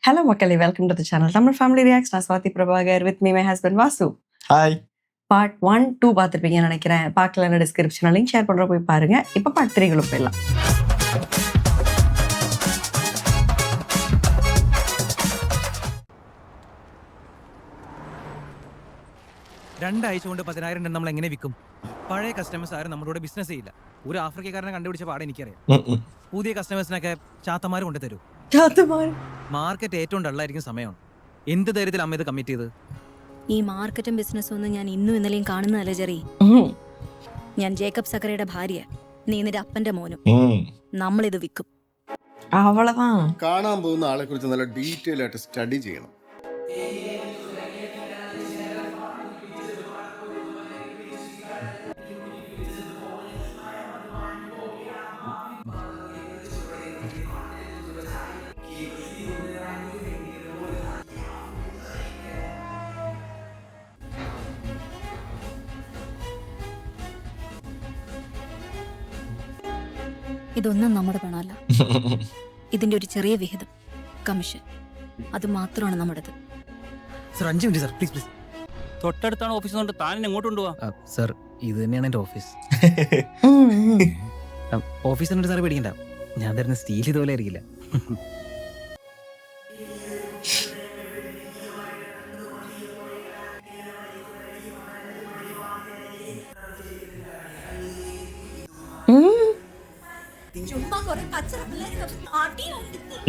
Hello, Makali. Welcome to the channel. Tamil Family Reacts. நான் Swathi Prabhakar with me, my husband Vasu. Hi. Part 1, 2 பார்த்துருப்பீங்கன்னு நினைக்கிறேன். பார்க்கலன்னு டிஸ்கிரிப்ஷனில் link share பண்ணுற போய் பாருங்க. இப்போ Part 3 போயிடலாம். രണ്ടാഴ്ച കൊണ്ട് 10,000 ടൺ നമ്മൾ എങ്ങനെ വിൽക്കും? പഴയ കസ്റ്റമേഴ്സ് ആരും നമ്മളോട് ബിസിനസ് ചെയ്യില്ല. ഒരു ആഫ്രിക്കക്കാരനെ കണ്ടുപിടിച്ച പാടെ എനിക്കറിയാം. പുതിയ കസ്റ്റമേഴ്സിനൊക്കെ ചാത്തമാർ കൊണ്ട് തരൂ. മാർക്കറ്റ് ഏറ്റവും ഡള്ളായിരിക്കും സമയമാണ്. എന്ത് ധൈര്യത്തിൽ അമ്മ ഇത് കമ്മിറ്റ് ചെയ്ത്? ഈ മാർക്കറ്റും ബിസിനസ്സും ഒന്നും ഞാൻ ഇന്നും ഇന്നലെയും കാണുന്നതല്ല ജെറി. ഞാൻ ജേക്കബ് സക്കറയുടെ ഭാര്യ, നീ നിന്റെ അപ്പന്റെ മോനും. നമ്മളിത് വിൽക്കും. അവളവാ കാണാൻ പോകുന്ന ആളെ കുറിച്ച് നല്ല ഡീറ്റെയിൽ ആയിട്ട് സ്റ്റഡി ചെയ്യണം. ഇതൊന്നും നമ്മുടെ പണമല്ല. ഇതിന്റെ ഒരു ചെറിയ വിഹിതം കമ്മീഷൻ, അത് മാത്രമാണ് നമ്മുടേത്. Sir 5 minute sir, please please. തൊട്ടടുത്താണ് ഓഫീസ് കൊണ്ട് താൻ എങ്ങോട്ട് കൊണ്ടുപോവാ? സർ ഇത് തന്നെയാണ് എൻ്റെ ഓഫീസ്. ഓഫീസിനുണ്ട് സാർ, പേടിക്കണ്ട. ഞാൻ തരുന്ന സ്റ്റീൽ ഇതുപോലെ ആയിരിക്കില്ല.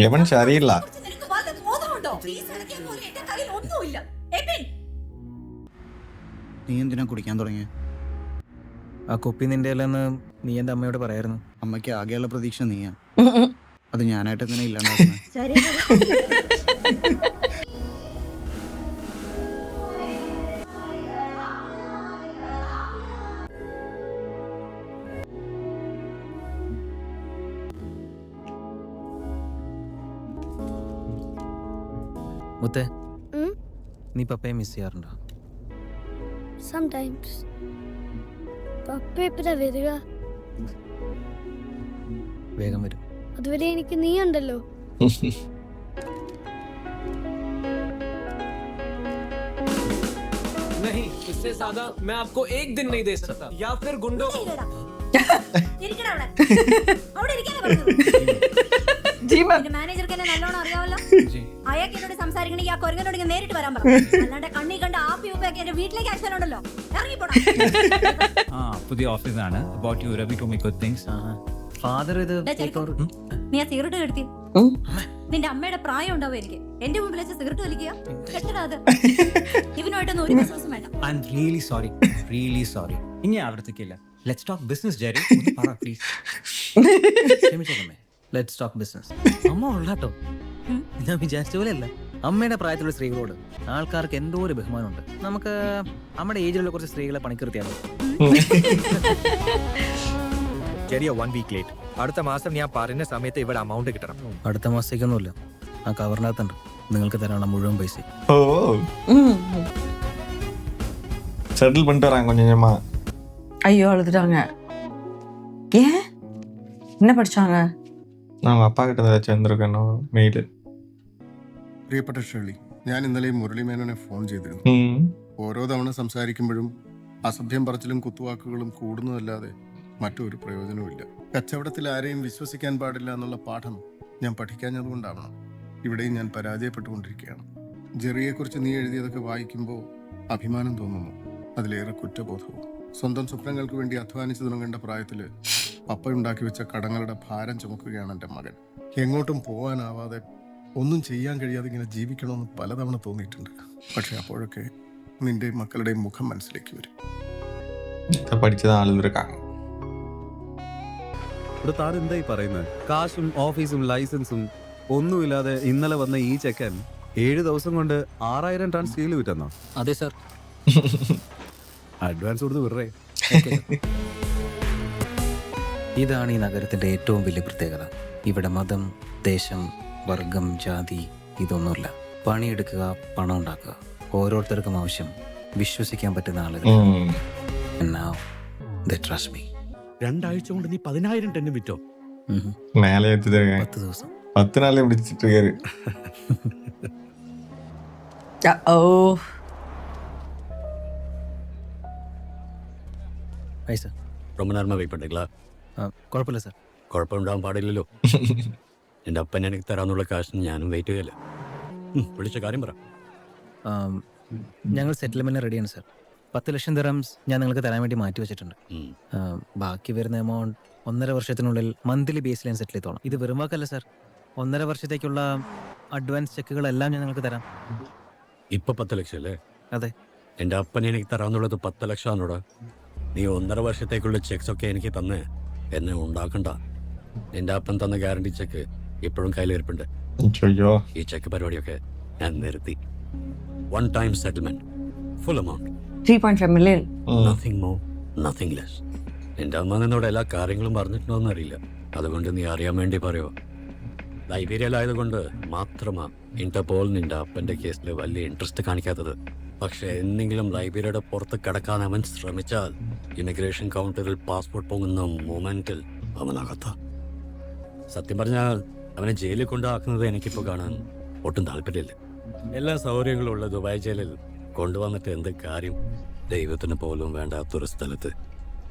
യവൻ ശരിയില്ല. നീ എന്തിനാ കുടിക്കാൻ തുടങ്ങിയ? ആ കുപ്പി നിന്റെ അല്ലെന്ന് നീ എൻ്റെ അമ്മയോട് പറയായിരുന്നു. അമ്മയ്ക്ക് ആകെയുള്ള പ്രതീക്ഷ നീയാ. അത് ഞാനായിട്ട് എന്തിനാ ഇല്ലാണ്ടാക്കുന്നത്? മുത്തേ, നീ പപ്പയെ മിസ് ചെയ്യാറുണ്ടോ? Sometimes. പപ്പ എപ്പോഴാ വരിക? വേഗം വരും. അതുവരെ എനിക്ക് നീ ഉണ്ടല്ലോ. नहीं, इससे ज्यादा मैं आपको एक दिन नहीं दे सकता या फिर गुंडों മാനേജർക്ക് എന്നെ നല്ലോണം അറിയാമല്ലോ. അയാൾക്ക് എന്നോട് സംസാരിക്കണമെങ്കിൽ ആ കൊരങ്ങനോട് നേരിട്ട് വരാൻ പറഞ്ഞു. അല്ലാണ്ട് കണ്ണി കണ്ട ആപ്പി ഉപ്പയൊക്കെ എന്റെ വീട്ടിലേക്ക് അയച്ചാലുണ്ടല്ലോ. ഇറങ്ങിപ്പോടാ. പുതിയ ഓഫീസാണ്. About you Ravi to me good things. Father ഇത് നീ ആ സിഗരറ്റ് കെടുത്തി. നിന്റെ അമ്മയുടെ പ്രായം ഉണ്ടാവും എനിക്ക്. എന്റെ മുമ്പിൽ വെച്ച് സിഗരറ്റ് വലിക്കുക. ഇവനുമായിട്ടൊന്നും ഒരു ബിസിനസ്സും വേണ്ട. I am really sorry, really sorry. ഇനി ആവർത്തിക്കില്ല. Let's talk business Jerry. പറ പ്ലീസ്. Let's talk business. അമ്മ ഉള്ളാട്ടോ, ഞാൻ വിചാരിച്ച പോലെ അല്ല. അമ്മയുടെ പ്രായത്തിലുള്ള സ്ത്രീകളോട് ആൾക്കാർക്ക് എന്തോ ഒരു ബഹുമാനമുണ്ട്. നമുക്ക് നമ്മുടെ ഏജിലുള്ള കുറച്ച് സ്ത്രീകളെ പണിക്കിർത്തിയാലോ? ചെറിയ 1 വീക്ക് ലേറ്റ്. അടുത്ത മാസം ഞാൻ പറയുന്ന സമയത്ത് ഇവിടെ അമൗണ്ട് കിട്ടണം. അടുത്ത മാസത്തേക്കൊന്നുമില്ല. ആ കവറിനകത്തുണ്ട് നിങ്ങൾക്ക് തരാനുള്ള മുഴുവൻ പൈസ. ஓ செட்டில் பண்ணிட்டு வராங்க கொஞ்சமா. ஐயோ அழுதுட்டாங்க. ஏன்? என்ன படிச்சாங்க? நான் அப்பா கிட்ட ஏதாச்சும் வந்திருக்கேனோ മെയിൽ. പ്രിയപ്പെട്ട ഷേർലി, ഞാൻ ഇന്നലെ മുരളി മേനോനെ ഫോൺ ചെയ്തിരുന്നു. ഓരോ തവണ സംസാരിക്കുമ്പോഴും അസഭ്യം പറച്ചിലും കുത്തുവാക്കുകളും കൂടുന്നതല്ലാതെ മറ്റൊരു പ്രയോജനവുമില്ല. കച്ചവടത്തിൽ ആരെയും വിശ്വസിക്കാൻ പാടില്ല എന്നുള്ള പാഠം ഞാൻ പഠിക്കാഞ്ഞതുകൊണ്ടാവണം ഇവിടെയും ഞാൻ പരാജയപ്പെട്ടുകൊണ്ടിരിക്കുകയാണ്. ജെറിയെക്കുറിച്ച് നീ എഴുതിയതൊക്കെ വായിക്കുമ്പോൾ അഭിമാനം തോന്നുന്നു, അതിലേറെ കുറ്റബോധവും. സ്വന്തം സ്വപ്നങ്ങൾക്ക് വേണ്ടി അധ്വാനിച്ചു തുടങ്ങേണ്ട പ്രായത്തിൽ പപ്പ ഉണ്ടാക്കി വെച്ച കടങ്ങളുടെ ഭാരം ചുമക്കുകയാണ് എൻ്റെ മകൻ. എങ്ങോട്ടും പോകാനാവാതെ ഒന്നും ചെയ്യാൻ കഴിയാതെ ഇങ്ങനെ ജീവിക്കണമെന്ന് പലതവണ തോന്നിയിട്ടുണ്ട്. പക്ഷെ അപ്പോഴൊക്കെ നിന്റെ മക്കളുടെയും മുഖം മനസ്സിലേക്ക് വരും. പഠിച്ചത് ആളുകൾക്കാണ്. ഇവിടെ താൻ എന്തായി പറയുന്നത്? കാശും ഓഫീസും ലൈസൻസും ഒന്നുമില്ലാതെ ഇന്നലെ വന്ന ഈ ചെക്കൻ 7 ദിവസം കൊണ്ട് 6000 ടൺ സ്റ്റീൽ വിറ്റെന്നോ? അതെ സാർ. അഡ്വാൻസ് കൊടുത്ത് വിടറേ. ഇതാണ് ഈ നഗരത്തിന്റെ ഏറ്റവും വലിയ പ്രത്യേകത. ഇവിടെ മതം, ദേശം, വർഗം, ജാതി ഇതൊന്നുമില്ല. പണിയെടുക്കുക, പണം ഉണ്ടാക്കുക. ഓരോരുത്തർക്കും ആവശ്യം വിശ്വസിക്കാൻ പറ്റുന്ന ആളുകൾ. And now they trust me. 2 ആഴ്ച കൊണ്ട് നീ 10000 ടൺ വിറ്റോ? മേലെ 10 ദിവസം 10 നാളെ പിടിച്ചിട്ട് കയറി. ഓ ഹായ് സാർ. ரொம்ப நேரமா வெயிட் பண்றீங்களா? കുഴപ്പമില്ല സാർ. കുഴപ്പമുണ്ടാവാൻ പാടില്ലല്ലോ. എൻ്റെ അപ്പൻ എനിക്ക് തരാന്നുള്ള കാശിന് ഞാനും വെയിറ്റ് ചെയ്യല്ലേ. വിളിച്ച കാര്യം പറ. ഞങ്ങൾ സെറ്റിൽമെൻറ്റ് റെഡിയാണ് സാർ. 10 ലക്ഷം ദിർഹംസ് ഞാൻ നിങ്ങൾക്ക് തരാൻ വേണ്ടി മാറ്റി വെച്ചിട്ടുണ്ട്. ബാക്കി വരുന്ന എമൗണ്ട് 1.5 വർഷത്തിനുള്ളിൽ മന്ത്ലി ബേസിൽ ഞാൻ സെറ്റിൽ ചെയ്തോളാം. ഇത് വെറും വാക്കല്ല സാർ. 1.5 വർഷത്തേക്കുള്ള അഡ്വാൻസ് ചെക്കുകളെല്ലാം ഞാൻ നിങ്ങൾക്ക് തരാം. ഇപ്പൊ 10 ലക്ഷം അല്ലേ? അതെ. എൻ്റെ അപ്പൻ എനിക്ക് തരാന്നുള്ളത് 10 ലക്ഷമാണോടാ? നീ 1.5 വർഷത്തേക്കുള്ള ചെക്സ് ഒക്കെ എനിക്ക് തന്നേ എന്നെ ഉണ്ടാക്കണ്ട. എൻ്റെ അപ്പൻ തന്ന ഗ്യാരണ്ടി ചെക്ക് ഇപ്പോഴും കയ്യിലിരിപ്പുണ്ട്. അയ്യോ ഈ ചെക്ക് പരിപാടിയൊക്കെ ഞാൻ നിർത്തി. 1 time settlement, full amount, 3.5 million. Nothing more nothing less. എൻ്റെ അമ്മ നിന്നോട് എല്ലാ കാര്യങ്ങളും പറഞ്ഞിട്ടുണ്ടോന്ന് അറിയില്ല. അതുകൊണ്ട് നീ അറിയാൻ വേണ്ടി പറയോ. ലൈബീരിയയിലായതുകൊണ്ട് മാത്രമാ ഇന്റർപോൾ നിന്റെ അപ്പൻ്റെ കേസിൽ വലിയ ഇൻട്രസ്റ്റ് കാണിക്കാത്തത്. പക്ഷെ എന്തെങ്കിലും ലൈബീരിയയുടെ പുറത്ത് കിടക്കാൻ അവൻ ശ്രമിച്ചാൽ ഇമിഗ്രേഷൻ കൗണ്ടറിൽ പാസ്പോർട്ട് പോകുന്ന മൊമെന്റിൽ അവനകത്ത. സത്യം പറഞ്ഞാൽ അവനെ ജയിലിൽ കൊണ്ടാക്കുന്നത് എനിക്കിപ്പോൾ കാണാൻ ഒട്ടും താല്പര്യമില്ല. എല്ലാ സൗകര്യങ്ങളും ഉള്ള ദുബായ് ജയിലിൽ കൊണ്ടുവന്നിട്ട് എന്ത് കാര്യം? ദൈവത്തിന് പോലും വേണ്ടാത്തൊരു സ്ഥലത്ത്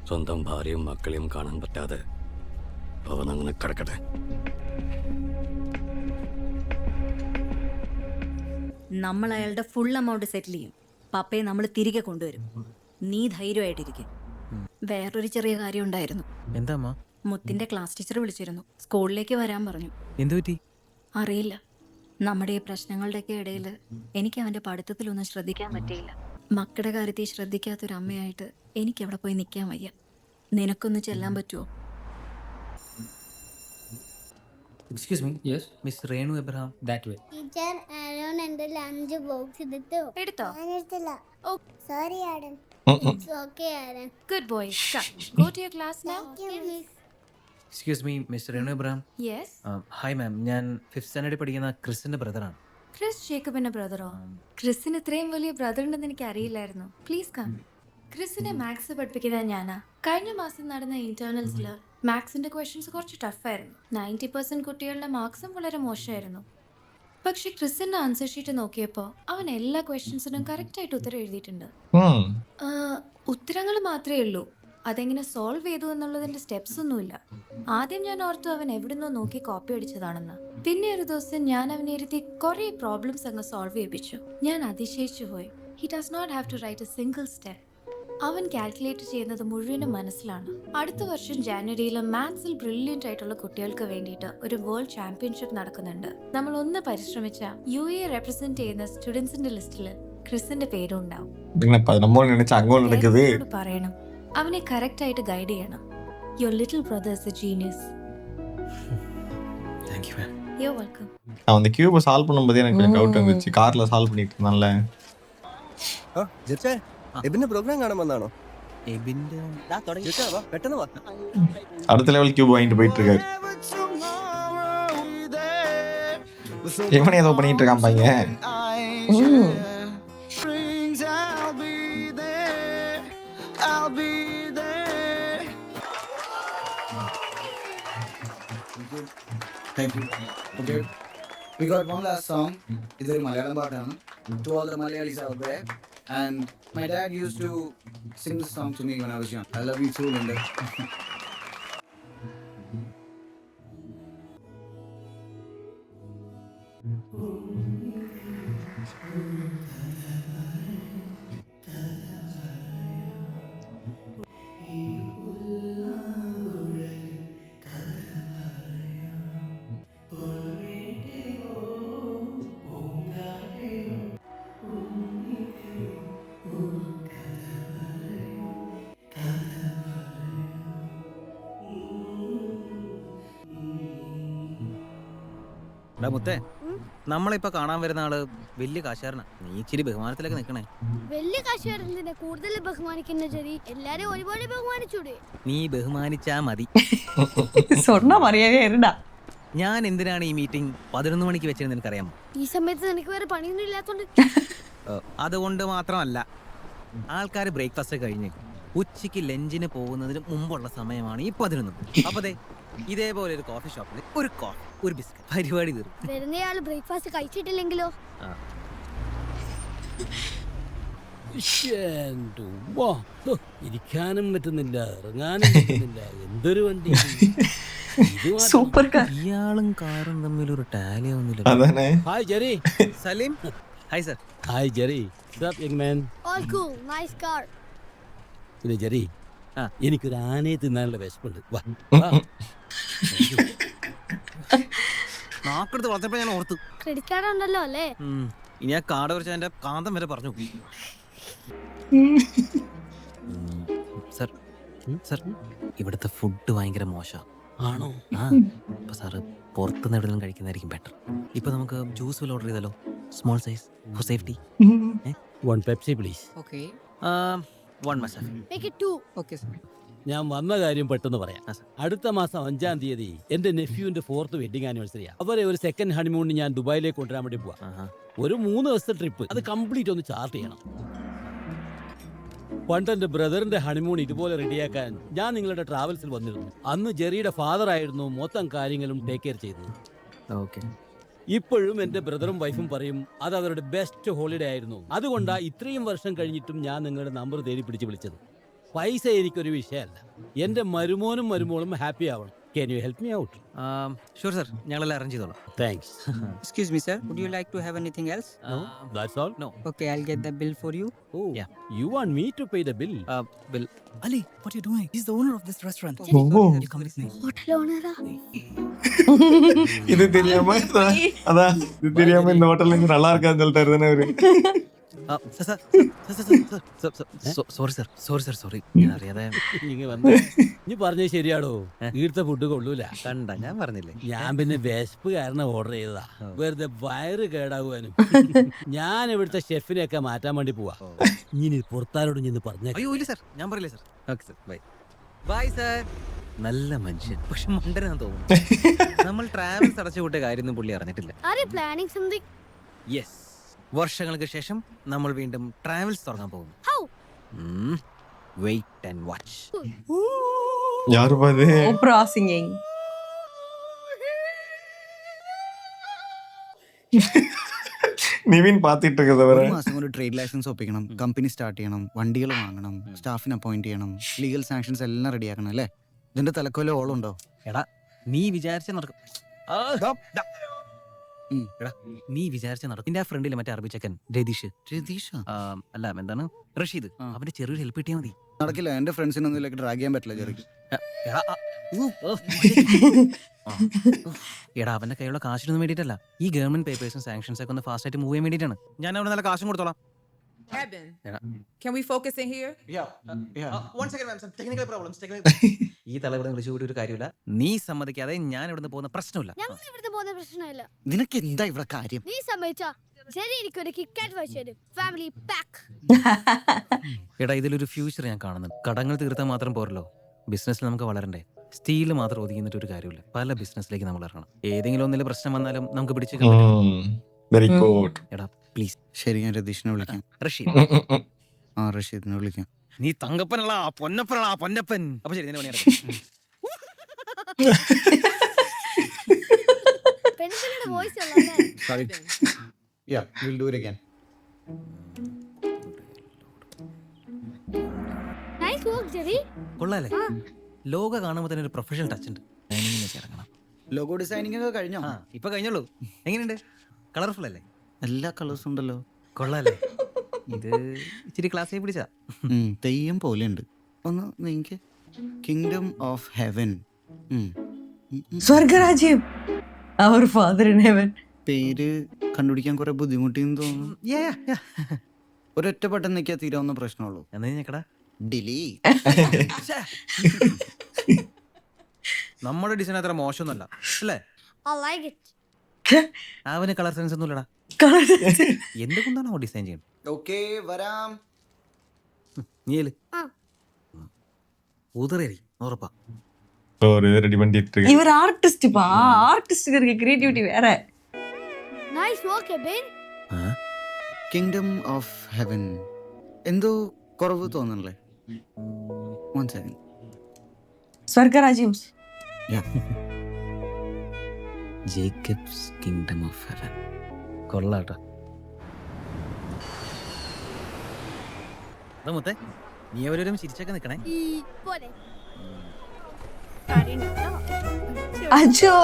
സ്വന്തം ഭാര്യയും മക്കളെയും കാണാൻ പറ്റാതെ അവനങ്ങനെ കിടക്കട്ടെ. നമ്മൾ അയാളുടെ ഫുൾ എമൗണ്ട് സെറ്റിൽ ചെയ്യും. പപ്പയെ നമ്മൾ തിരികെ കൊണ്ടുവരും. നീ ധൈര്യമായിട്ടിരിക്കും. വേറൊരു ചെറിയ കാര്യം ഉണ്ടായിരുന്നു. എന്താ അമ്മ? മുത്തിന്റെ ക്ലാസ് ടീച്ചർ വിളിച്ചിരുന്നു. സ്കൂളിലേക്ക് വരാൻ പറഞ്ഞു. എന്തു പറ്റി? അറിയില്ല. നമ്മുടെ ഈ പ്രശ്നങ്ങളുടെയൊക്കെ ഇടയിൽ എനിക്ക് അവന്റെ പഠിത്തത്തിലൊന്നും ശ്രദ്ധിക്കാൻ പറ്റിയില്ല. മക്കളുടെ കാര്യത്തിൽ ശ്രദ്ധിക്കാത്തൊരു അമ്മയായിട്ട് എനിക്ക് അവിടെ പോയി നിൽക്കാൻ വയ്യ. നിനക്കൊന്ന് ചെല്ലാൻ പറ്റുമോ? Excuse me. Yes. Miss Renu Abraham. That way. Teacher Aaron എന്റെ ലഞ്ച് ബോക്സ് എടുത്തോ? എടുത്തോ? ഞാൻ എടുത്തില്ല. Oh sorry Aaron. It's okay Aaron. Good boy. Go to your class now. Excuse me miss Renu Abraham. Yes. Hi ma'am. ഞാൻ 5th സ്റ്റാൻഡേർഡിൽ പഠിക്കുന്ന ക്രിസിന്റെ ബ്രദറാണ്. Chris ജേക്കബിന്റെ ബ്രദറോ? ക്രിസിന് ഇത്രയും വലിയ brother ഉണ്ടെന്ന് എനിക്ക് അറിയില്ലായിരുന്നു. Please come. ക്രിസിനെ മാത്സ് പഠിപ്പിക്കുന്നത് ഞാനാ. കഴിഞ്ഞ മാസം നടന്ന ഇന്റേണൽസിൽ മാത്സിന്റെ ക്വസ്റ്റ്യൻസ് കുറച്ച് ടഫായിരുന്നു. 90% കുട്ടികളുടെ മാർക്സും വളരെ മോശമായിരുന്നു. പക്ഷെ ക്രിസിന്റെ ആൻസർ ഷീറ്റ് നോക്കിയപ്പോൾ അവൻ എല്ലാ ക്വസ്റ്റ്യൻസിനും കറക്റ്റായിട്ട് ഉത്തരം എഴുതിയിട്ടുണ്ട്. ഉത്തരങ്ങൾ മാത്രമേ ഉള്ളൂ. അതെങ്ങനെ സോൾവ് ചെയ്തു എന്നുള്ളതിന്റെ സ്റ്റെപ്സ് ഒന്നുമില്ല. ആദ്യം ഞാൻ ഓർത്തു അവൻ എവിടുന്നോ നോക്കി കോപ്പി അടിച്ചതാണെന്ന്. പിന്നെ ഒരു ദിവസം ഞാൻ അവനെ ഇരുത്തി കുറേ പ്രോബ്ലംസ് അങ്ങ് സോൾവ് ചെയ്യിപ്പിച്ചു. ഞാൻ അതിശയിച്ചു പോയി. He does not have to write a single step. അവൻ കാൽക്കുലേറ്റ് ചെയ്യുന്നത് മുഴുവനും മനസ്സിലാണ്. അടുത്ത വർഷം ജാനുവരിയിൽ മാത്സിൽ ബ്രില്യൻ്റ് ആയിട്ടുള്ള കുട്ടികൾക്ക് വേണ്ടിയിട്ട് ഒരു വേൾഡ് ചാമ്പ്യൻഷിപ്പ് നടക്കുന്നുണ്ട്. നമ്മൾ ഒന്ന് പരിശ്രമിച്ചാൽ UAE റെപ്രസെന്റ് ചെയ്യുന്ന സ്റ്റുഡൻസിന്റെ ലിസ്റ്റിൽ ക്രിസിന്റെ പേരും ഉണ്ടാവും. പേരൻസിനോട് പറയണം, അവനെ കറക്റ്റ് ആയിട്ട് ഗൈഡ് ചെയ്യണം. Your little brother is A genius. Thank you ma'am. You are welcome. அவன் அந்த கியூபை சால்வ் பண்ணும்போது எனக்கு டவுட் வந்துச்சு. கார்ல சால்வ் பண்ணிட்டு இருந்தான்ல. എബിന്റെ പ്രോഗ്രാം കാണാൻ വന്നാണോ? എബിന്റെ പെട്ടെന്ന് വാ. அடுத்த லெவல் கியூப் வாங்கிட்டு போயிட்டு இருக்காரு. இவனே ஏதோ பண்ணிட்டு இருக்கான் பையன். Thank you. Okay. We got one last song. It's a Malayalam പാട്ടാണ്. To all the Malayalis out there. And my dad used to sing this song to me when I was young. I love you too, Linda. മുത്തേ, നമ്മളിപ്പോ കാണാൻ വരുന്ന ആള് വലിയ കാശാരനാ. നീ ഇച്ചിരി ബഹുമാനത്തിലൊക്കെ നിക്കണേ. വലിയ കാശുകാരനെ കൂടുതൽ ബഹുമാനിക്കുന്ന ചെറി എല്ലാരും ഒരുപോലെ ബഹുമാനിച്ചൂടെ? നീ ബഹുമാനിച്ചാ മതി. സ്വർണ്ണ മറിയാതെ ഇരുടാ. ഞാൻ എന്തിനാണ് ഈ മീറ്റിംഗ് 11 മണിക്ക് വെച്ചത് നിനക്കറിയാമോ? ഈ സമയത്ത് നിനക്ക് വേറെ പണിയൊന്നും ഇല്ലാത്തോണ്ട്. അതുകൊണ്ട് മാത്രമല്ല, ആൾക്കാർ ബ്രേക്ക്ഫാസ്റ്റ് കഴിഞ്ഞ് ഉച്ചയ്ക്ക് ലഞ്ചിന് പോകുന്നതിന് മുമ്പുള്ള സമയമാണ് ഈ 11. അപ്പൊ ഇതേപോലെ ഒരു കോഫി ഷോപ്പിൽ ഒരു കോഫി ഒരു ബിസ്ക്കറ്റ് പരിപാടി തീർന്നു. വരുന്നയാള് ബ്രേക്ക്ഫാസ്റ്റ് കഴിച്ചിട്ടില്ലെങ്കിലോ? ഇരിക്കാനും പറ്റുന്നില്ല, ഇറങ്ങാനും പറ്റുന്നില്ല. എന്തൊരു വണ്ടി! Super car. ഇയാളും കാറും തമ്മിൽ ഒരു ടാലി ആവുന്നില്ല. അതന്നെ. Hi Jerry. Saleem, hi sir. Hi Jerry. Young man. All cool, nice car. പിന്നെ ജെറി, എനിക്കൊരു ആനയെ തിന്നാനുള്ള വിശപ്പുണ്ട്. വാ. നാക്കെടുത്ത് വളർത്തപ്പോ ഞാൻ ഓർത്തു. ക്രെഡിറ്റ് കാർഡ് ഉണ്ടല്ലോ അല്ലേ? ഇനി ആ കാർഡ് കുറിച്ച് എന്റെ കാന്തം വരെ പറഞ്ഞു. സർ, സർ, ഇവിടുത്തെ ഫുഡ് ഭയങ്കര മോശം ആണോ? അപ്പൊ സാറ് പുറത്തുനിന്ന് എവിടെയെങ്കിലും കഴിക്കുന്നതായിരിക്കും ബെറ്റർ. ഇപ്പൊ നമുക്ക് ജ്യൂസ് വല്ല ഓർഡർ ചെയ്താലോ? Small size for safety. 1 Pepsi please. Okay, 1 masala. Make it 2. Okay sir. ഞാൻ വന്ന കാര്യം പെട്ടെന്ന് പറയാം. അടുത്ത മാസം 5-ാം തീയതി എന്റെ നെഫ്യൂവിന്റെ 4th വെഡിങ് ആനിവേഴ്സറിയാ. അവരെ ഒരു സെക്കൻഡ് ഹണിമൂണിന് ഞാൻ ദുബായിലേക്ക് കൊണ്ടുവരാൻ വേണ്ടി പോവാ. ഒരു 3 ദിവസത്തെ ട്രിപ്പ്, അത് കംപ്ലീറ്റ് ഒന്ന് ചാർട്ട് ചെയ്യണം. പണ്ട് എന്റെ ബ്രദറിന്റെ ഹണിമൂൺ ഇതുപോലെ റെഡിയാക്കാൻ ഞാൻ നിങ്ങളുടെ ട്രാവൽസിൽ വന്നിരുന്നു. അന്ന് ജെറിയുടെ ഫാദർ ആയിരുന്നു മൊത്തം കാര്യങ്ങളും ടേക്ക് കെയർ ചെയ്തത്. ഓക്കെ. ഇപ്പോഴും എന്റെ ബ്രദറും വൈഫും പറയും അത് അവരുടെ ബെസ്റ്റ് ഹോളിഡേ ആയിരുന്നു. അതുകൊണ്ടാ ഇത്രയും വർഷം കഴിഞ്ഞിട്ടും ഞാൻ നിങ്ങളുടെ നമ്പർ തേടി പിടിച്ച് വിളിച്ചത്. പൈസ എനിക്കൊരു വിഷയമല്ല. എന്റെ മരുമോനും മരുമോളും ഹാപ്പി ആവണം. Can you help me out? Sure sir, ഞങ്ങളെല്ലാം അറേഞ്ച് ചെയ്തോളാം. Thanks. Excuse me, sir. Would you like to have anything else? No, that's all. No. Okay, I'll get the bill for you. Oh, Yeah. You want me to pay the bill? Bill. Ali, what are you doing? He's the owner of this restaurant. You come with me. Hotel owner. இது தெரியாம அதான் இது தெரியாம இந்த ஹோட்டல்ல இருந்து நல்லா இருக்கான்னு சொல்லிட்டாரு தானே அவரு. Sorry sir, sorry sir, sorry. ഞാൻ അറിയാതെ. നീ പറഞ്ഞത് ശരിയാടോ, ഈടുത്ത ഫുഡ് കൊള്ളൂല. കണ്ട, ഞാൻ പറഞ്ഞില്ലേ. ഞാൻ പിന്നെ വിശപ്പ് കാരണം ഓർഡർ ചെയ്തതാ, വെറുതെ വയറ് കേടാകുവാനും. ഞാൻ ഇവിടുത്തെ ഷെഫിനെയൊക്കെ മാറ്റാൻ വേണ്ടി പോവാ. ഇനി പുറത്താരോട് ചെന്ന് പറഞ്ഞ. അയ്യോ ഇല്ല സർ, ഞാൻ പറയില്ലേ sir. Okay sir, bye. Bye sir. നല്ല മനുഷ്യൻ, പക്ഷെ മണ്ടനാന്ന് തോന്നുന്നു. നമ്മൾ ട്രാവൽസ് അടച്ചു കൂട്ടിയ കാര്യമൊന്നും പുള്ളി അറിഞ്ഞിട്ടില്ല. Are you planning something? Yes, വർഷങ്ങൾക്ക് ശേഷം നമ്മൾ വീണ്ടും ട്രാവൽസ് തുടങ്ങാൻ പോകുന്നു. How? Wait and watch. யாருப்பா இது? Oprah singing. നിവിൻ പാത്തിട്ട് ഒരു മാസം കൊണ്ട് ട്രേഡ് ലൈസൻസ് ഒപ്പിക്കണം, കമ്പനി സ്റ്റാർട്ട് ചെയ്യണം, വണ്ടികൾ വാങ്ങണം, സ്റ്റാഫിനെ അപ്പോയിന്റ് ചെയ്യണം, ലീഗൽ സാങ്ഷൻസ് എല്ലാം റെഡിയാക്കണം അല്ലേ? ഇതിന്റെ തലക്കൊല്ല ഓളുണ്ടോ? എടാ, നീ വിചാരിച്ച നടക്കും. എടാ, നീ വിചാരിച്ച നടക്കും. നിന്റെ ആ ഫ്രണ്ടിലെ മറ്റേ അറബി ചെക്കൻ രതീഷ്. അല്ല, എന്താണ്, റഷീദ്. അവന്റെ ചെറിയൊരു ഹെൽപ്പ് കിട്ടിയാൽ മതി. നടക്കില്ല, എന്റെ ഫ്രണ്ട്സിനൊന്നും ഇതിലേക്ക് ഡ്രാഗ് ചെയ്യാൻ പറ്റില്ല ചെറിയ. എടാ, അവന്റെ കയ്യിലുള്ള കാശിനൊന്നും വേണ്ടിയിട്ടല്ല, ഈ ഗവൺമെന്റ് പേപ്പേഴ്സും സാങ്ഷൻസ് ഒക്കെ ഒന്ന് ഫാസ്റ്റ് ആയിട്ട് മൂവ് ചെയ്യാൻ വേണ്ടിയിട്ടാണ്. ഞാൻ അവിടെ നല്ല കാശും കൊടുത്തോളാം. Can we focus in here? One second, ma'am. Some technical problems. ഈ തലവിടെ വിളിച്ചു കൂടി ഒരു കാര്യമില്ല. നീ സമ്മതിക്കാതെ ഞാൻ ഇവിടുന്ന് പോകുന്ന പ്രശ്നമില്ല. ഞങ്ങൾ ഇവിടുന്ന് പോകുന്ന പ്രശ്നമില്ല. നിനക്ക് എന്താ ഇവിടെ കാര്യം? നീ സമ്മതിച്ചാ ശരി, എനിക്കൊരു കിക്കാറ്റ് വായിച്ചു ഫാമിലി പാക്ക്. എടാ, ഇതിലൊരു ഫ്യൂച്ചർ ഞാൻ കാണുന്നുണ്ട്. കടങ്ങൾ തീർത്താൽ മാത്രം പോരല്ലോ, ബിസിനസ്സിൽ നമുക്ക് വളരണ്ടേ. സ്റ്റീൽ മാത്രം ഒതുങ്ങിയിട്ട് ഒരു കാര്യമില്ല, പല ബിസിനസ്സിലേക്ക് നമ്മൾ ഇറങ്ങണം. ഏതെങ്കിലും ഒന്നിൽ പ്രശ്നം വന്നാലും നമുക്ക് പിടിച്ചു. Very good. എടാ പ്ലീസ്. ശരി, ഞാൻ രതീഷിനെ വിളിക്കാം. റഷീദ്. റഷീദിനെ വിളിക്കാം. നീ തങ്കപ്പനല്ല, പൊന്നപ്പനല്ല, പൊന്നപ്പൻ. അപ്പൊ ശരി, നിന്നെ പണിയെടുക്കാം. പെൺപിള്ളയുടെ വോയിസ് അല്ലേ? Sorry. Yeah, we'll do it again. Nice work, Jerry. കൊള്ളാല്ലേ? ലോക കാണുമ്പോൾ തന്നെ ഒരു പ്രൊഫഷണൽ ടച്ച് ഉണ്ട്. ഇറങ്ങണം. ലോഗോ ഡിസൈനിങ് ഒക്കെ കഴിഞ്ഞോ? ഇപ്പൊ കഴിഞ്ഞോളൂ. എങ്ങനെയുണ്ട്? കളർഫുൾ അല്ലേ? എല്ലാ കളേഴ്സും ഉണ്ടല്ലോ. കൊള്ളാല്ലേ? ഇത് ഇച്ചിരി ക്ലാസ്സിൽ പിടിച്ചാ. തെയ്യം പോലെയുണ്ട്. ഒന്ന് നീക്ക്. Kingdom of heaven. സ്വർഗരാജ്യം. Our father in heaven. പേര് കണ്ടുപിടിക്കാൻ കുറെ ബുദ്ധിമുട്ടിന്ന് തോന്നുന്നു. ഒരൊറ്റ ബട്ടൺ നിൽക്കാ തീരാവുന്ന പ്രശ്നമുള്ളൂ. എന്നാ ഞെക്കടാ. നമ്മുടെ ഡിസൈൻ അത്ര മോശമൊന്നുമല്ല അല്ലേ? I like it. അവന് കളർ സെൻസ് ഒന്നും ഇല്ലടാ. എന്തുകൊണ്ടാണോ ഡിസൈൻ ചെയ്യുന്നത്? ഓക്കേ, വരാം. നീല് ഉതറേരി ഉറപ്പാ. ரெடி பண்ணிட்டு இருக்கு. இவர் ஆர்டிஸ்ட் பா, ஆர்டிஸ்ட்க்கு இருக்க கிரியேட்டிவிட்டி வேற. Nice work, Abin. Kingdom of heaven എന്തോ കുറവ് തോന്നണല്ലേ? 1 second. സ്വർഗരാജ്യം. Jacob's kingdom of heaven. കൊള്ളാട്ടോ. മുത്തേ നീ അവരൊരു ചിരിച്ചൊക്കെ നിക്കണേ. ഈ പോലെ അജോ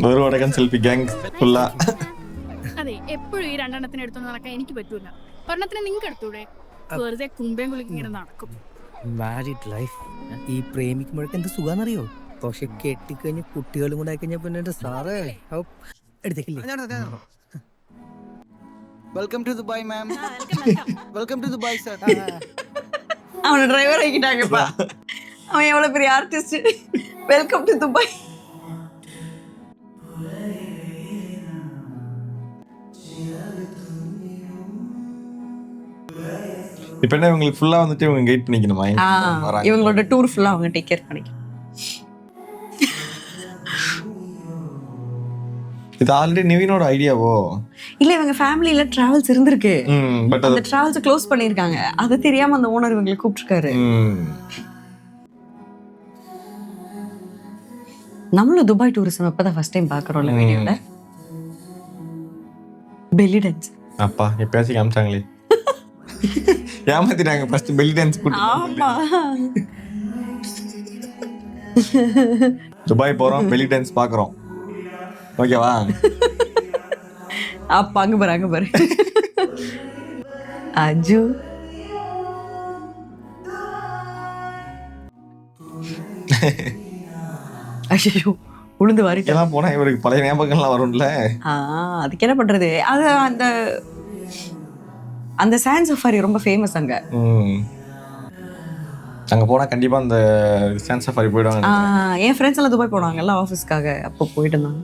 വേറെ വടക്കൻ സെൽഫി ഗാങ് ഫുള്ള. അതെ എപ്പോഴും ഈ രണ്ടെണ്ണത്തിന് എടുത്തു നടക്കാൻ എനിക്ക് പറ്റൂല. ഒരെണ്ണത്തിന് നിങ്ങൾക്ക് എടുത്തൂടെ? വെറുതെ കുമ്പേം കുളിക്ക് ഇങ്ങനെ നടക്കും. മാരിഡ് ലൈഫ് ഈ പ്രേമിക്കുമ്പോഴൊക്കെ എന്ത് സുഖാന്നറിയോ? പക്ഷെ കെട്ടിക്കഴിഞ്ഞ് കുട്ടികളും കൂടെ ആയിക്കഴിഞ്ഞ പിന്നെ സാറേ എടുത്തേക്കില്ലേ? Welcome to Dubai ma'am. Welcome to Dubai sir. அவனை டிரைவர் ஆக்கிட்டாங்கப்பா. அவன் எவ்வளவு பெரிய ஆர்டிஸ்ட். Welcome to Dubai. இப்ப என்ன இவங்களுக்கு ஃபுல்லா வந்துட்டு இவங்க கைட் பண்ணிக்கணுமா? இவங்களோட டூர் ஃபுல்லா அவங்க டேக் கேர் பண்ணிக்கணும். இது ஆல்ரெடி நிவினோட ஐடியாவோ? இல்ல இவங்க ஃபேமிலில டிராவல்ஸ் இருந்திருக்கு. பட் அந்த டிராவல்ஸ் க்ளோஸ் பண்ணிருக்காங்க. அது தெரியாம அந்த ஓனர் இவங்களை கூப்பிட்டுருக்காரு. நம்மளும் துபாய் டூரிசம் அப்பதான் ஃபர்ஸ்ட் டைம் பாக்குறோம்ல வீடியோல. Belly dance. அப்பா எப்பயாச்சும் காமிச்சாங்களே. ஏமாத்திட்டாங்க ஃபர்ஸ்ட் பெல்லி டான்ஸ் கூட்டி. ஆமா. துபாய் போறோம், பெல்லி டான்ஸ் பாக்குறோம். ஓகேவா? அப்ப அங்க பாரு. அஜு ஐயோ உளுந்து வாரிட்டு எல்லாம் போனா இவருக்கு பழைய ஞாபகங்கள்லாம் வரும்ல. அதுக்கு என்ன பண்றது? அது அந்த அந்த சாண்ட் சஃபாரி ரொம்ப ஃபேமஸ் அங்க. அங்க போனா கண்டிப்பா அந்த சாண்ட் சஃபாரி போயிடுவாங்க. என் ஃப்ரெண்ட்ஸ் எல்லாம் துபாய் போனாங்கல்ல ஆஃபீஸ்க்காக, அப்போ போயிட்டு இருந்தாங்க.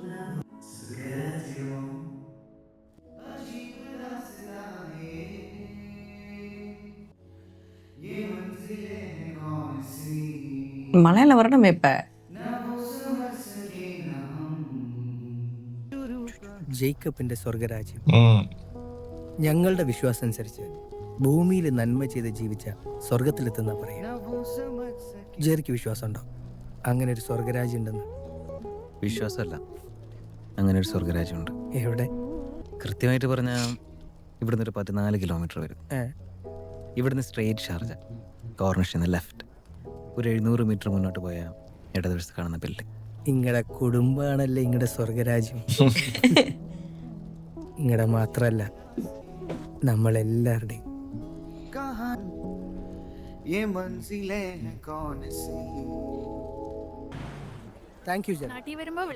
മലയാള വരണം ഇപ്പ ജേക്കബിന്റെ സ്വർഗരാജ്യം. ഞങ്ങളുടെ വിശ്വാസം അനുസരിച്ച് ഭൂമിയിൽ നന്മ ചെയ്ത് ജീവിച്ച സ്വർഗത്തിലെത്തുന്ന പറയാം. ജെറിക്ക് വിശ്വാസമുണ്ടോ അങ്ങനെ ഒരു സ്വർഗരാജ്യം ഉണ്ടെന്ന്? വിശ്വാസമല്ല, അങ്ങനെ ഒരു സ്വർഗരാജ്യമുണ്ട്. എവിടെ? കൃത്യമായിട്ട് പറഞ്ഞാൽ ഇവിടുന്ന് ഒരു 14 കിലോമീറ്റർ വരും. ഇവിടുന്ന് സ്ട്രെയിറ്റ് ഷാർജ, കോർണിഷിൽ നിന്ന് ലെഫ്റ്റ് ഒരു 700 മീറ്റർ മുന്നോട്ട് പോയാൽ ഇടതുവശത്ത് കാണുന്ന ബിൽഡിംഗ്. ഇങ്ങടെ കുടുംബാണല്ലേ ഇങ്ങടെ സ്വർഗരാജ്യം. ഇങ്ങടെ മാത്രല്ല നമ്മളെല്ലാവരുടെയും. Thank you Jerry.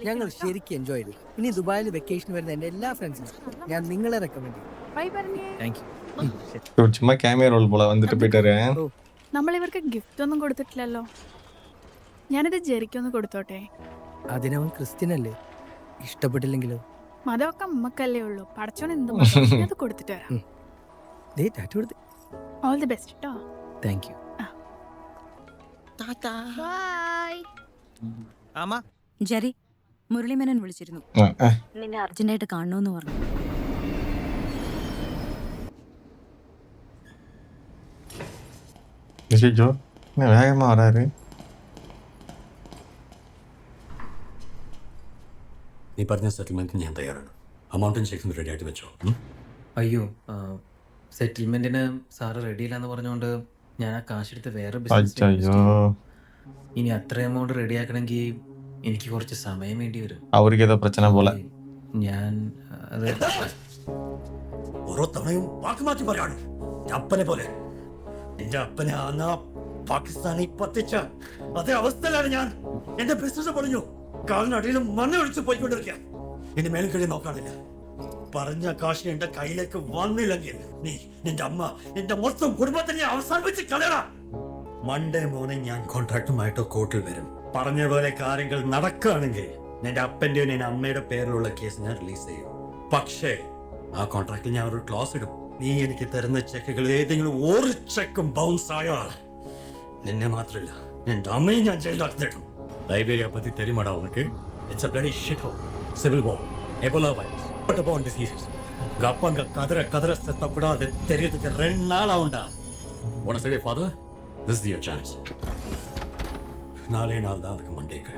ഞങ്ങൾ ശരിക്കും എൻജോയ് ചെയ്തു. ഇനി ദുബായിൽ വെക്കേഷൻ വരുന്ന എൻ്റെ എല്ലാ ഫ്രണ്ട്സിനും ഞാൻ നിങ്ങളെ റെക്കമെൻഡ് ചെയ്യും. Thank you. சும்மா கேமியா ரோல் போல வந்துட்டு போயிட்டாரு. നമ്മൾ ഇവർക്ക് ഗിഫ്റ്റ് ഒന്നും കൊടുത്തിട്ടില്ലല്ലോ. ഞാനിത് ജെറിക്കൊന്ന് കൊടുത്തോട്ടെ? അതിനവൻ ക്രിസ്ത്യനല്ലേ, ഇഷ്ടപ്പെട്ടില്ലെങ്കിലോ? മതമൊക്കെ അമ്മക്കല്ലേ ഉള്ളൂ. പടച്ചോൻ എന്തും അത് കൊടുത്തിട്ട് വരാം. ഓൾ ദി ബെസ്റ്റ് കേട്ടോ. Thank you. ജെറി, മുരളിമേനൻ വിളിച്ചിരുന്നു. നിന്നെ അർജന്റായിട്ട് കാണണമെന്ന് പറഞ്ഞു. ஐயோ என்ன வேகமா வராரு. നീ പറഞ്ഞ സെറ്റിൽമെന്റിന് ഞാൻ തയ്യാറാണ്. അമൗണ്ടും ചെക്കും റെഡി ആയിട്ട് വെച്ചോ. അയ്യോ, സെറ്റിൽമെന്റിന് സാറ് റെഡിയില്ല എന്ന് പറഞ്ഞുകൊണ്ട് ഞാൻ ആ കാശെടുത്ത് വേറെ ബിസിനസ്. ഇനി അത്ര എമൗണ്ട് റെഡിയാക്കണമെങ്കിൽ എനിക്ക് കുറച്ച് സമയം വേണ്ടി വരും. അവർക്ക് ഏതോ പ്രശ്ന പോലെ ഞാൻ അത് ഓരോ തവണയും വാക്ക് മാറ്റി പറയാണ്. അപ്പനെ പോലെ എന്റെ അപ്പനെ അന്ന് പാകിസ്ഥാനി പത്തിച്ച അതേ അവസ്ഥയിലാണ് ഞാൻ. എന്റെ ബിസിനസ് പറഞ്ഞു കാലിനടിയിലും മണ്ണ് ഒഴിച്ച് പോയിക്കൊണ്ടിരിക്കുക. എന്റെ മേലും കഴിയും നോക്കാനില്ല. പറഞ്ഞ കാശ് എന്റെ കയ്യിലേക്ക് വന്നില്ലെങ്കിൽ നീ, നിന്റെ അമ്മ, എന്റെ മൊത്തം കുടുംബത്തിനെ അവസാനിപ്പിച്ച് കളയണം. മൺഡേ മോർണിംഗ് ഞാൻ കോൺട്രാക്ടുമായിട്ട് കോർട്ടിൽ വരും. പറഞ്ഞ പോലെ കാര്യങ്ങൾ നടക്കുകയാണെങ്കിൽ നിന്റെ അപ്പന്റെയും നിന്റെ അമ്മയുടെ പേരിലുള്ള കേസ് ഞാൻ റിലീസ് ചെയ്യും. പക്ഷേ ആ കോൺട്രാക്റ്റിൽ ഞാൻ ഒരു ക്ലോസ് ഇടും. നീ എനിക്ക് തരുന്ന ചെക്കുകൾ ഏതെങ്കിലും ഒരു ചെക്കും ബൗൺസ് ആയാൽ നിന്നെ മാത്രമല്ല നിന്റെ അമ്മയും ഞാൻ ജയിലാക്കിട്ടും. ലൈബ്രറിയെ പറ്റി தெரியுமாடா உனக்கு? It's a bloody shit hole. Civil war, Ebola virus, waterborne diseases. உங்க அப்பா அங்க கதற செத்த கூட அது தெரியறதுக்கு 2 நாள் ஆகும்டா. Wanna say, father, this is your chance. நாளே நாள் தான் அதுக்கு மண்டேக்கு.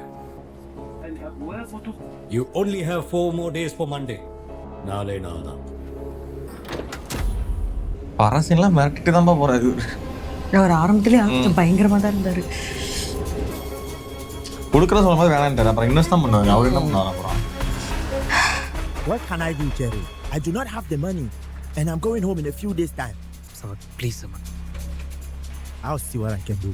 You only have 4 more days for Monday. நாளை நாள் தான். பரசெல்லாம் மிரட்டிட்டு தான் போறாரு. அவர் ஆரம்பத்திலே பயங்கரமா தான் இருந்தாரு. கொடுக்குற சொல்லும் போது வேணான்ட்டாரு. அப்புறம் இன்வெஸ்ட் தான் பண்ணுவாங்க. அவர் என்ன பண்ணுவாங்க அப்புறம்? What can I do, Jerry? I do not have the money, and I'm going home in a few days' time. Sir please sir. I'll see what I can do.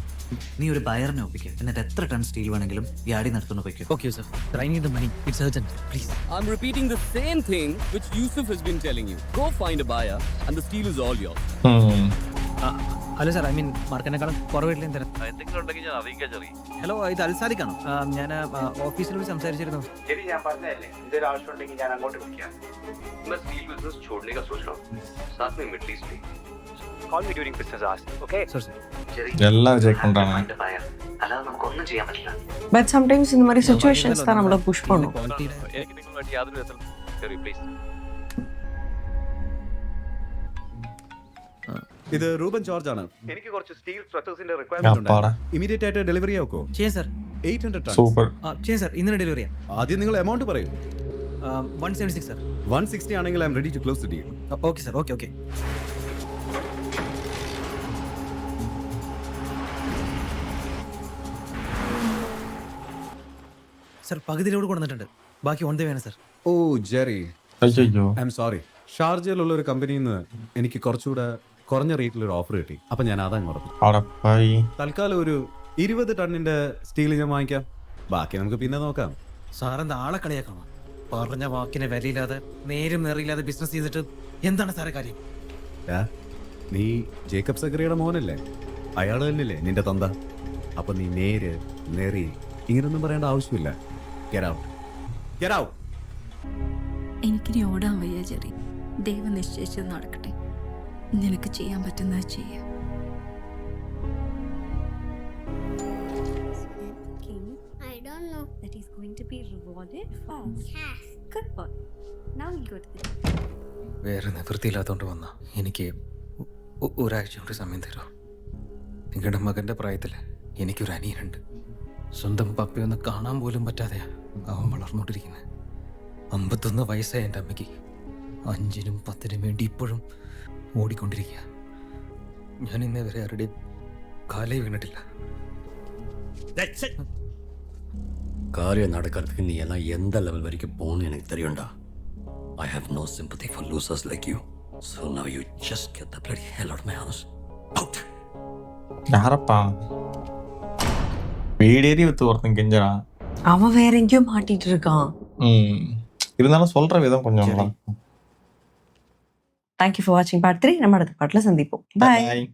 നീ ഒരു ബയറിനെ ഒപ്പിക്കുക. എന്നിട്ട് എത്ര ടൺ സ്റ്റീൽ വേണമെങ്കിലും യാർഡിൽ നടത്തുന്ന ഒപ്പിക്കുക. Okay sir. I need the money. It's urgent. Please. I'm repeating the same thing which Yusuf has been telling you. Go find a buyer and the steel is all yours. Hello sir, I mean മാർക്കിനെക്കാളും കുറവില്ല തരാം. Hello, ഇത് അൽസാദിക്കാണോ? ഞാൻ ഓഫീസിൽ വിളിച്ച് സംസാരിച്ചിരുന്നു. ശരി, ഞാൻ പറഞ്ഞതല്ലേ, എന്തൊരു ആവശ്യം ഉണ്ടെങ്കിൽ ഞാൻ അങ്ങോട്ട് വിളിക്കാം. मैं स्टील बिजनेस छोड़ने का सोच रहा हूँ, साथ में मिडिल ईस्ट भी. Call me during business hours, okay? Sir sir. എല്ലാം വിജയിക്കൊണ്ടാണ്. അല്ലാതെ നമുക്കൊന്നും ചെയ്യാൻ പറ്റില്ല. பட் சம்டைம்ஸ் இந்த மாதிரி சிச்சுவேஷன்ஸ் தான் நம்மள புஷ் பண்ணும். എനിക്ക് നിങ്ങളുമായിട്ട് യാതൊരു വിധത്തിലും ശരി പ്ലീസ്. ഇത് റൂബൻ ജോർജ് ആണ്. എനിക്ക് കുറച്ച് സ്റ്റീൽ സ്ട്രക്ചേഴ്സിന്റെ റിക്വയർമെന്റ് ഉണ്ട്. ഇമീഡിയറ്റ് ആയിട്ട് ഡെലിവറി ആക്കോ? ചെയ്യാം സർ. 800 ടൺ. സൂപ്പർ. ചെയ്യാം സർ, ഇന്ന് ഡെലിവറി ചെയ്യാം. ആദ്യം നിങ്ങൾ എമൗണ്ട് പറയൂ. 176 സർ. 160 ആണെങ്കിൽ I am ready to close the deal. Okay sir. Okay okay. Sir പകുതിയിലോട് കൊണ്ടുവന്നിട്ടുണ്ട്. ബാക്കി ഓൺ ദ വേണം സർ. ഓ ജെറി, അയ്യോ, ഐ എം സോറി. ഷാർജയിലുള്ള ഒരു കമ്പനിയിൽ നിന്ന് എനിക്ക് കുറച്ചുകൂടെ കുറഞ്ഞ റേറ്റിൽ ഒരു ഓഫർ കിട്ടി. അപ്പൊ ഞാൻ അതങ്ങ് പറഞ്ഞു. തൽക്കാലം ഒരു 20 ടണ്ണിന്റെ സ്റ്റീൽ ഞാൻ വാങ്ങിക്കാം. ബാക്കി നമുക്ക് പിന്നെ നോക്കാം. സാറെന്താ ആളെ കളിയാക്കണം? പറഞ്ഞ വാക്കിന് വിലയില്ലാതെ നേരും നേറിയില്ലാതെ ബിസിനസ് ചെയ്തിട്ട് എന്താണ് സാറേ കാര്യം? നീ ജേക്കബ് സക്രിയുടെ മോനല്ലേ? അയാൾ തന്നെയല്ലേ നിന്റെ തന്ത? അപ്പൊ നീ നേര് നേറി ഇങ്ങനൊന്നും പറയേണ്ട ആവശ്യമില്ല. Get out. Get out. എനിക്കിനി ഓടാൻ വയ്യ ജെറി. ദൈവം നിശ്ചയിച്ചത് നടക്കട്ടെ. നിനക്ക് ചെയ്യാൻ പറ്റുന്നത് ചെയ്യാം. I don't know. That is going to be rewarded fast. Yes. Good boy. Now we'll go to the... വേറെ നിവൃത്തിയില്ലാത്തതുകൊണ്ട് വന്ന എനിക്ക് ഒരാഴ്ച കൊണ്ട് സമയം തരുമോ? നിങ്ങളുടെ മകൻ്റെ പ്രായത്തിൽ എനിക്കൊരു അനിയനുണ്ട്. സ്വന്തം പപ്പയൊന്ന് കാണാൻ പോലും പറ്റാതെ അവൻ വളർന്നുകൊണ്ടിരിക്കുന്നത്. 51 വയസ്സായ എൻ്റെ അമ്മയ്ക്ക് 5നും 10നും വേണ്ടി ഇപ്പോഴും ഓടിക്കൊണ്ടിരിക്കുക. ഞാൻ ഇന്നേ വരെ ആരുടെയും കാലേ വീണിട്ടില്ല. കാര്യം നടக்கிறதுக்கு നീ എല്ലാം எந்த ലെവൽ വരയ്ക്ക് പോകുന്നു എനിക്ക് தெரியும்டா. I have no sympathy for losers like you. So now you just get the bloody hell out of my house. Out. யாரப்பா வீடேறி வித்து ஒருத்தன் கெஞ்சரா. அவன் வேற எங்கேயோ மாட்டிட்டு இருக்கான். இருந்தாலும் சொல்ற விதம் கொஞ்சம். தேங்க்யூ ஃபார் வாட்சிங் பார்ட் 3. நம்ம அடுத்த பாட்டில் சந்திப்போம். பாய்.